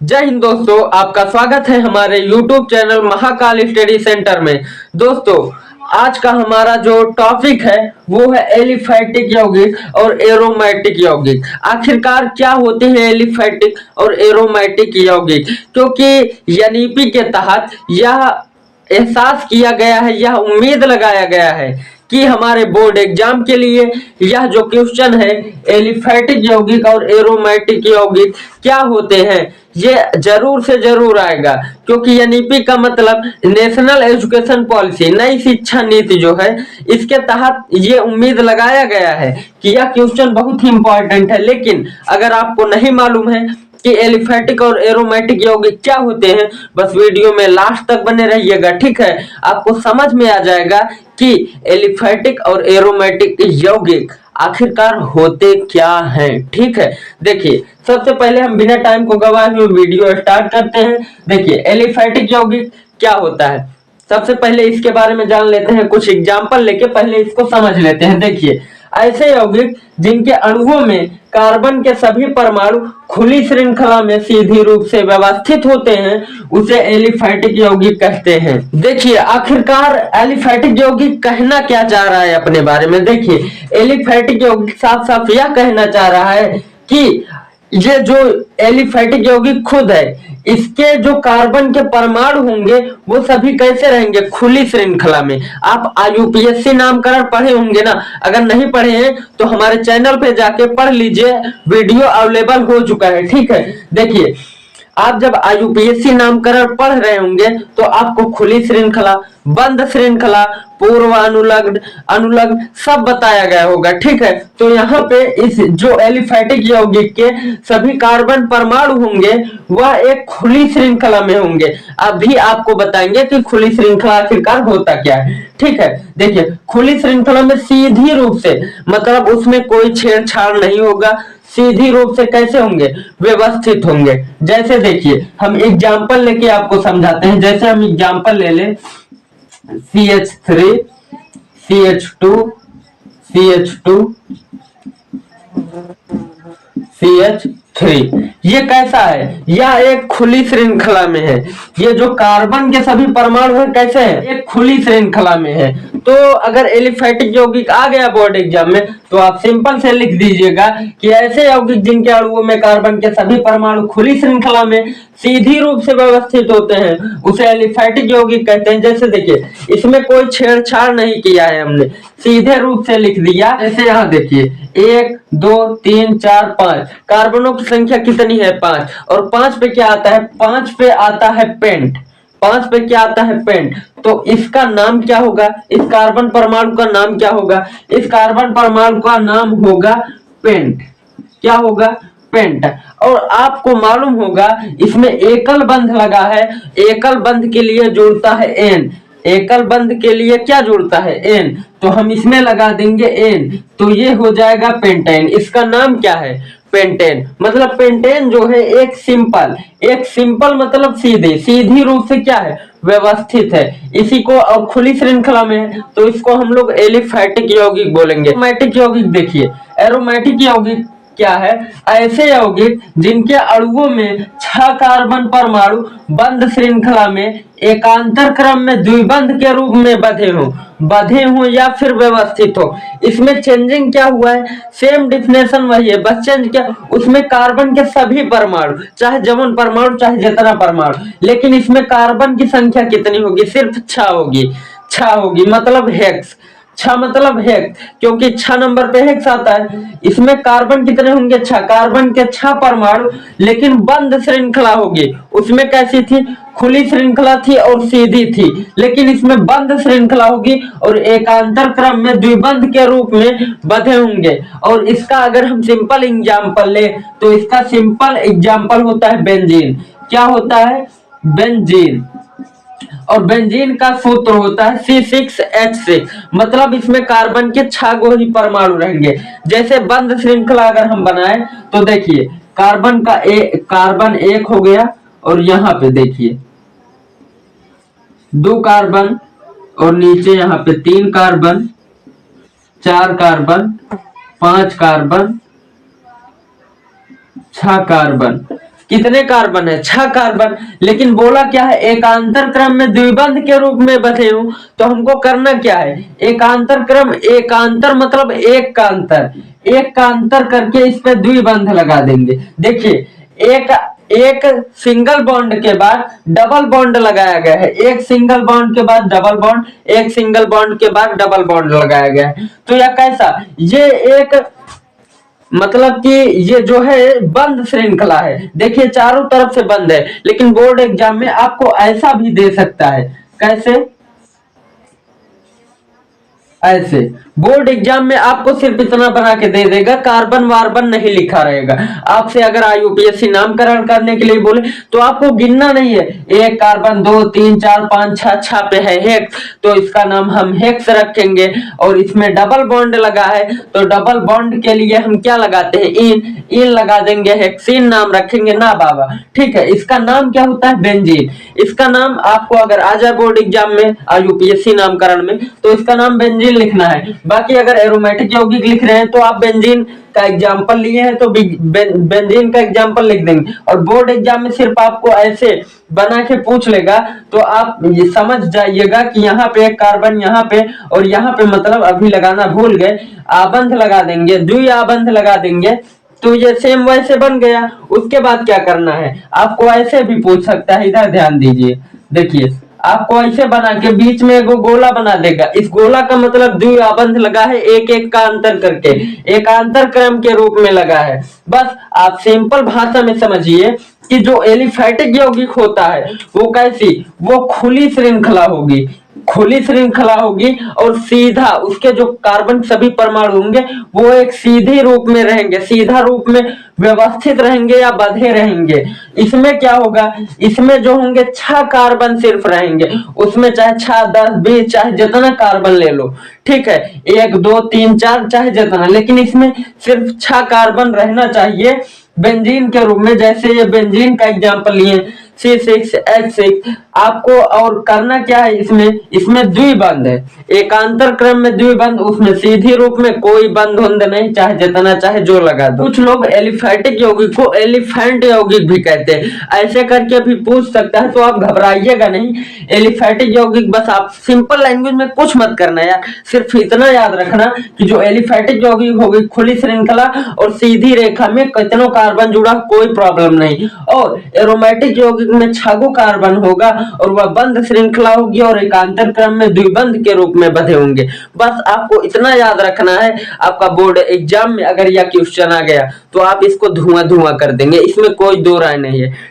जय हिंद दोस्तों, आपका स्वागत है हमारे YouTube channel Mahakal study centre में। दोस्तों, आज का हमारा जो टॉपिक है वो है एलिफैटिक यौगिक और एरोमेटिक यौगिक। आखिरकार क्या होते हैं एलिफैटिक और एरोमेटिक यौगिक, क्योंकि एनईपी के तहत यह एहसास किया गया है, यह उम्मीद लगाया गया है कि हमारे बोर्ड एग्जाम के लिए यह जो क्वेश्चन है एलिफैटिक यौगिक और एरोमेटिक यौगिक क्या होते हैं ये जरूर से जरूर आएगा, क्योंकि एनईपी का मतलब नेशनल एजुकेशन पॉलिसी, नई शिक्षा नीति जो है, इसके तहत ये उम्मीद लगाया गया है कि यह क्वेश्चन बहुत ही इंपॉर्टेंट है। लेकिन अगर आपको नहीं मालूम है कि एलिफैटिक और एरोमेटिक यौगिक क्या होते हैं, बस वीडियो में लास्ट तक बने रहिएगा, ठीक है। आपको समझ में आ जाएगा कि एलिफैटिक और एरोमेटिक यौगिक आखिरकार होते क्या हैं, ठीक है। देखिए, सबसे पहले हम बिना टाइम को गवाए हुए वीडियो स्टार्ट करते हैं। देखिए, एलिफैटिक यौगिक क्या होता है, सबसे पहले इसके बारे में जान लेते हैं। कुछ एग्जाम्पल लेके पहले इसको समझ लेते हैं। देखिए, ऐसे यौगिक जिनके अणुओं में कार्बन के सभी परमाणु खुली श्रृंखला में सीधी रूप से व्यवस्थित होते हैं उसे एलिफैटिक यौगिक कहते हैं। देखिए, आखिरकार एलिफैटिक यौगिक कहना क्या चाह रहा है अपने बारे में। देखिए, एलिफैटिक यौगिक साफ साफ यह कहना चाह रहा है कि ये जो एलिफैटिक यौगिक खुद है, इसके जो कार्बन के परमाणु होंगे वो सभी कैसे रहेंगे, खुली श्रृंखला में। आप आईयूपीएससी नामकरण पढ़े होंगे ना, अगर नहीं पढ़े हैं तो हमारे चैनल पे जाके पढ़ लीजिए, वीडियो अवेलेबल हो चुका है, ठीक है। देखिए, आप जब आईयूपीएससी नामकरण पढ़ रहे होंगे तो आपको खुली श्रृंखला, बंद श्रृंखला, पूर्व अनुलग्न, अनुलग्न सब बताया गया होगा, ठीक है। तो यहाँ पे इस जो एलिफैटिक यौगिक के सभी कार्बन परमाणु होंगे वह एक खुली श्रृंखला में होंगे। अभी आपको बताएंगे कि खुली श्रृंखला आखिरकार होता क्या है, ठीक है। देखिए, खुली श्रृंखला में सीधी रूप से, मतलब उसमें कोई छेड़छाड़ नहीं होगा, सीधी रूप से कैसे होंगे, व्यवस्थित होंगे। जैसे देखिए, हम एग्जाम्पल लेके आपको समझाते हैं। जैसे हम एग्जाम्पल ले लें CH3 CH2 CH2 CH3, ये कैसा है, यह एक खुली श्रृंखला में है। ये जो कार्बन के सभी परमाणु है कैसे है, एक खुली श्रृंखला में है। तो अगर एलिफैटिक यौगिक आ गया बोर्ड एग्जाम में तो आप सिंपल से लिख दीजिएगा कि ऐसे यौगिक जिनके अणुओं में कार्बन के सभी परमाणु खुली श्रृंखला में सीधी रूप से व्यवस्थित होते हैं उसे एलिफैटिक यौगिक कहते हैं। जैसे देखिए, इसमें कोई छेड़छाड़ नहीं किया है, हमने सीधे रूप से लिख दिया। जैसे यहाँ देखिए, 1 2 3 4 5 कार्बनों की संख्या कितनी है, 5। और 5 पे क्या आता है, 5 पे आता है पेंट। 5 पे क्या आता है, पेंट। तो इसका नाम क्या होगा, इस कार्बन परमाणु का नाम क्या होगा, इस कार्बन परमाणु का नाम होगा पेंट। क्या होगा, पेंट। और आपको मालूम होगा इसमें एकल बंध लगा है, एकल बंध के लिए जुड़ता है एन। एकल बंध के लिए क्या जुड़ता है, एन। तो हम इसमें लगा देंगे एन, तो ये हो जाएगा पेंटेन। इसका नाम क्या है, पेंटेन। मतलब पेंटेन जो है एक सिंपल मतलब सीधे, सीधी रूप से क्या है, व्यवस्थित है। इसी को अब खुली श्रृंखला में है तो इसको हम लोग एलिफैटिक यौगिक बोलेंगे। एरोमेटिक यौगिक देखिए, एरोमेटिक यौगिक क्या है, ऐसे यौगिक जिनके अणुओं में 6 कार्बन परमाणु बंद श्रृंखला में एकांतर क्रम में द्विबंध के रूप में बधे हों या फिर व्यवस्थित हो। इसमें चेंजिंग क्या हुआ है, सेम डिफिनेशन वही है, बस चेंज क्या, उसमें कार्बन के सभी परमाणु, चाहे जवन परमाणु चाहे जितना परमाणु, लेकिन इसमें कार्बन की संख्या कितनी होगी, सिर्फ 6 होगी। 6 होगी मतलब हेक्स, 6 मतलब हेक्स, क्योंकि 6 नंबर पे हेक्स आता है। इसमें कार्बन कितने होंगे, 6, कार्बन के 6 परमाणु, लेकिन बंद श्रृंखला होगी। उसमें कैसी थी, खुली श्रृंखला थी और सीधी थी, लेकिन इसमें बंद श्रृंखला होगी और एकांतर क्रम में द्विबंध के रूप में बधे होंगे। और इसका अगर हम सिंपल एग्जांपल ले तो इसका सिंपल एग्जांपल होता है बेंजीन। क्या होता है, बेंजीन। और बेंजीन का सूत्र होता है C6H6, मतलब इसमें कार्बन के 6 गो ही परमाणु रहेंगे। जैसे बंद श्रृंखला अगर हम बनाए तो देखिए, कार्बन 1 हो गया और यहाँ पे देखिए 2 कार्बन और नीचे यहाँ पे 3 कार्बन, 4 कार्बन, 5 कार्बन, 6 कार्बन। कितने कार्बन है? 6 कार्बन। लेकिन बोला क्या है? एकांतर क्रम में द्विबंध के रूप में बंधे हूं। तो हमको करना क्या है? एकांतर क्रम, एकांतर मतलब एक का अंतर, एक का अंतर करके इस पे द्विबंध लगा देंगे। देखिए, एक सिंगल बॉन्ड के बाद डबल बॉन्ड लगाया गया है, एक सिंगल बॉन्ड के बाद डबल बॉन्ड, एक सिंगल बॉन्ड के बाद डबल बॉन्ड लगाया गया है। तो यह कैसा? ये एक मतलब कि ये जो है बंद श्रृंखला है। देखिए चारों तरफ से बंद है, लेकिन बोर्ड एग्जाम में आपको ऐसा भी दे सकता है। कैसे? ऐसे बोर्ड एग्जाम में आपको सिर्फ इतना बना के दे देगा, कार्बन वार्बन नहीं लिखा रहेगा। आपसे अगर आईयूपीएससी नामकरण करने के लिए बोले तो आपको गिनना नहीं है, एक कार्बन, 2 3 4 5 6, 6 पे है हेक्स, तो इसका नाम हम हेक्स रखेंगे। और इसमें डबल बॉन्ड लगा है, तो डबल बॉन्ड के लिए हम क्या लगाते हैं? इन लगा देंगे, हेक्सीन नाम रखेंगे ना बाबा। ठीक है, इसका नाम क्या होता है? बेंजीन। इसका नाम आपको अगर आ जाए बोर्ड एग्जाम में, आईयूपीएससी नामकरण में, तो इसका नाम बेंजीन लिखना है। बाकी अगर एरोमेटिक यौगिक लिख रहे हैं तो आप बेंजीन का एग्जाम्पल लिए हैं तो बेंजीन का एग्जाम्पल लिख देंगे। और बोर्ड एग्जाम में सिर्फ आपको ऐसे बना के पूछ लेगा, तो आप ये समझ जाइएगा कि यहाँ पे एक कार्बन, यहाँ पे और यहाँ पे, मतलब अभी लगाना भूल गए, आबंध लगा देंगे, द्वि आबंध लगा देंगे, तो ये सेम वैसे बन गया। उसके बाद क्या करना है? आपको ऐसे भी पूछ सकता है, इधर ध्यान दीजिए। देखिए, आपको ऐसे बना के बीच में एगो गोला बना देगा। इस गोला का मतलब द्विआबंध लगा है, एक एक का अंतर करके, एकांतर क्रम के रूप में लगा है। बस आप सिंपल भाषा में समझिए कि जो एलिफैटिक यौगिक होता है वो कैसी? वो खुली श्रृंखला होगी, खुली श्रृंखला होगी, और सीधा उसके जो कार्बन सभी परमाणु होंगे वो एक सीधे रूप में रहेंगे, सीधा रूप में व्यवस्थित रहेंगे या बंधे रहेंगे। इसमें क्या होगा? इसमें जो होंगे 6 कार्बन सिर्फ रहेंगे, उसमें चाहे 6 10 20 चाहे जितना कार्बन ले लो, ठीक है, 1 2 3 4 चाहे जितना, लेकिन इसमें सिर्फ 6 कार्बन रहना चाहिए बेंजीन के रूप में। जैसे ये बेंजीन का एग्जांपल लिए C6H6। आपको और करना क्या है? इसमें द्विबंध है, एकांतर क्रम में द्विबंध, उसमें सीधी रूप में कोई बंध उंध नहीं, चाहे जितना चाहे जो लगा दो। कुछ लोग एलिफैटिक यौगिक को एलिफेंट यौगिक भी कहते हैं, ऐसे करके भी पूछ सकता है, तो आप घबराइएगा नहीं। एलिफैटिक यौगिक बस आप सिंपल लैंग्वेज में कुछ मत करना यार, सिर्फ इतना याद रखना कि जो एलिफैटिक यौगिक होगी खुली श्रृंखला और सीधी रेखा में कितनों कार्बन जुड़ा, कोई प्रॉब्लम नहीं। और एरोमेटिक यौगिक में 6 कार्बन होगा और वह बंद श्रृंखला होगी और एकांतर क्रम में द्विबंध के रूप में बंधे होंगे। बस आपको इतना याद रखना है। आपका बोर्ड एग्जाम में अगर यह क्वेश्चन आ गया तो आप इसको धुआं धुआं कर देंगे, इसमें कोई दो राय नहीं है।